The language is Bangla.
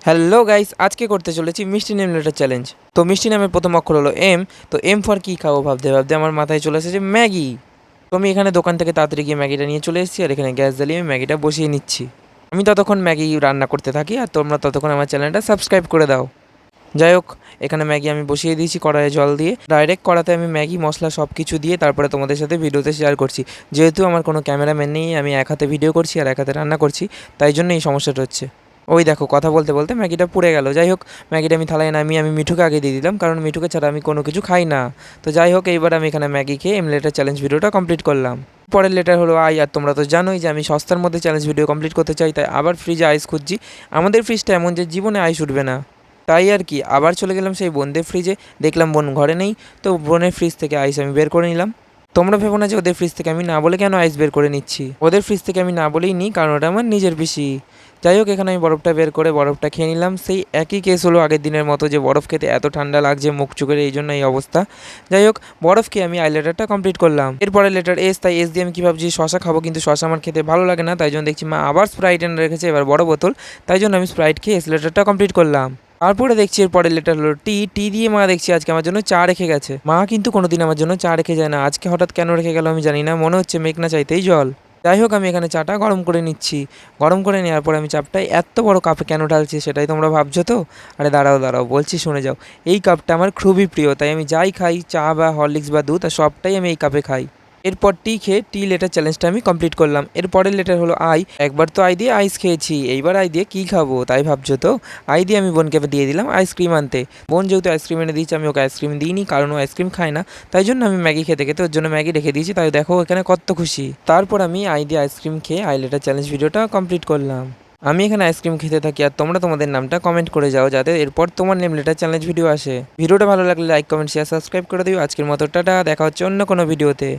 হ্যালো গাইস, আজকে করতে চলেছি মিষ্টি নেম লেটার চ্যালেঞ্জ। তো মিষ্টি নামের প্রথম অক্ষর হলো এম। তো এম ফর কী খাবো ভাবতে ভাবতে আমার মাথায় চলে এসেছে ম্যাগি। তো আমি এখানে দোকান থেকে তাড়াতাড়ি গিয়ে ম্যাগিটা নিয়ে চলে এসেছি, আর এখানে গ্যাস জ্বালিয়ে আমি ম্যাগিটা বসিয়ে নিচ্ছি। আমি ততক্ষণ ম্যাগি রান্না করতে থাকি, আর তোমরা ততক্ষণ আমার চ্যানেলটা সাবস্ক্রাইব করে দাও। যাই হোক, এখানে ম্যাগি আমি বসিয়ে দিয়েছি কড়াইয়ে জল দিয়ে। ডাইরেক্ট কড়াতে আমি ম্যাগি মশলা সব কিছু দিয়ে তারপরে তোমাদের সাথে ভিডিওতে শেয়ার করছি। যেহেতু আমার কোনো ক্যামেরাম্যান নেই, আমি এক হাতে ভিডিও করছি আর এক হাতে রান্না করছি, তাই জন্য এই সমস্যাটা হচ্ছে। ওই দেখো, কথা বলতে বলতে ম্যাগিটা পুড়ে গেল। যাই হোক, ম্যাগিটা আমি থালায় নামিয়ে আমি মিঠুকে আগে দিয়ে দিলাম, কারণ মিঠুকে ছাড়া আমি কোনো কিছু খাই না। তো যাই হোক, এইবার আমি এখানে ম্যাগি খেয়ে লেটার চ্যালেঞ্জ ভিডিওটা কমপ্লিট করলাম। পরের লেটার হলো আই। আর তোমরা তো জানোই যে আমি সস্তার মধ্যে চ্যালেঞ্জ ভিডিও কমপ্লিট করতে চাই, তাই আবার ফ্রিজে আইস খুঁজছি। আমাদের ফ্রিজটা এমন যে জীবনে আইস উঠবে না, তাই আর কি আবার চলে গেলাম সেই বোনদের ফ্রিজে। দেখলাম বোন ঘরে নেই, তো বোনের ফ্রিজ থেকে আইস আমি বের করে নিলাম। তোমরা ভেবো না যে ওদের ফ্রিজ থেকে আমি না বলে কেন আইস বের করে নিচ্ছি। ওদের ফ্রিজ থেকে আমি না বলেই নিই, কারণ ওটা আমার নিজের পিসি। যাই হোক, এখানে আমি বরফটা বের করে বরফটা খেয়ে নিলাম। সেই একই কেস হলো আগের দিনের মতো, যে বরফ খেতে এত ঠান্ডা লাগছে মুখ চুকের, এই জন্য এই অবস্থা। যাই হোক, বরফ খেয়ে আমি লেটারটা কমপ্লিট করলাম। এরপরে লেটার এস, তাই এস দিয়ে আমি কী ভাবছি শশা খাবো, কিন্তু শশা আমার খেতে ভালো লাগে না, তাই জন্য দেখছি মা আবার স্প্রাইট এনে রেখেছে, এবার বড় বোতল। তাই জন্য আমি স্প্রাইট খেয়ে এস লেটারটা কমপ্লিট করলাম। তারপরে দেখছি এর পরের লেটার হলো টি। টি দিয়ে মা দেখছি আজকে আমার জন্য চা রেখে গেছে। মা কিন্তু কোনোদিন আমার জন্য চা রেখে যায় না, আজকে হঠাৎ কেন রেখে গেল আমি জানি না, মনে হচ্ছে মেঘ না চাইতেই জল। যাই হোক, আমি এখানে চাটা গরম করে নিচ্ছি। গরম করে নেওয়ার পর আমি চাপটাই এত বড় কাপে কেন ঢালছি সেটাই তোমরা ভাবছো তো। আরে দাঁড়াও দাঁড়াও, বলছি শুনে যাও। এই কাপটা আমার খুবই প্রিয়, তাই আমি যাই খাই, চা বা হরলিক্স বা দুধ, আর সবটাই আমি এই কাপে খাই। এরপর টি খেয়ে লেটার চ্যালেঞ্জটা আমি কমপ্লিট করলাম। এরপরের লেটার হলো আই। একবার তো আই দিয়ে আইস খেয়েছি, এইবার আই দিয়ে কী খাবো তাই ভাবছো তো। আই দিয়ে আমি বোনকে দিয়ে দিলাম আইসক্রিম আনতে। বোন যেহেতু আইসক্রিম এনে দিয়েছে, আমি ওকে আইসক্রিম দিইনি, কারণ ও আইসক্রিম খায় না। তাই জন্য আমি ম্যাগি খেতে খেতে ওর জন্য ম্যাগি রেখে দিয়েছি, তাই দেখো এখানে কত খুশি। তারপর আমি আই দিয়ে আইসক্রিম খেয়ে লেটার চ্যালেঞ্জ ভিডিওটা কমপ্লিট করলাম। আমি এখানে আইসক্রিম খেতে থাকি, আর তোমরা তোমাদের নামটা কমেন্ট করে যাও, যাতে এরপর তোমার নেম লেটার চ্যালেঞ্জ ভিডিও আসে। ভিডিওটা ভালো লাগলে লাইক কমেন্ট শেয়ার সাবস্ক্রাইব করে দিও। আজকের মতো টাটা, দেখা হচ্ছে অন্য কোনো ভিডিওতে।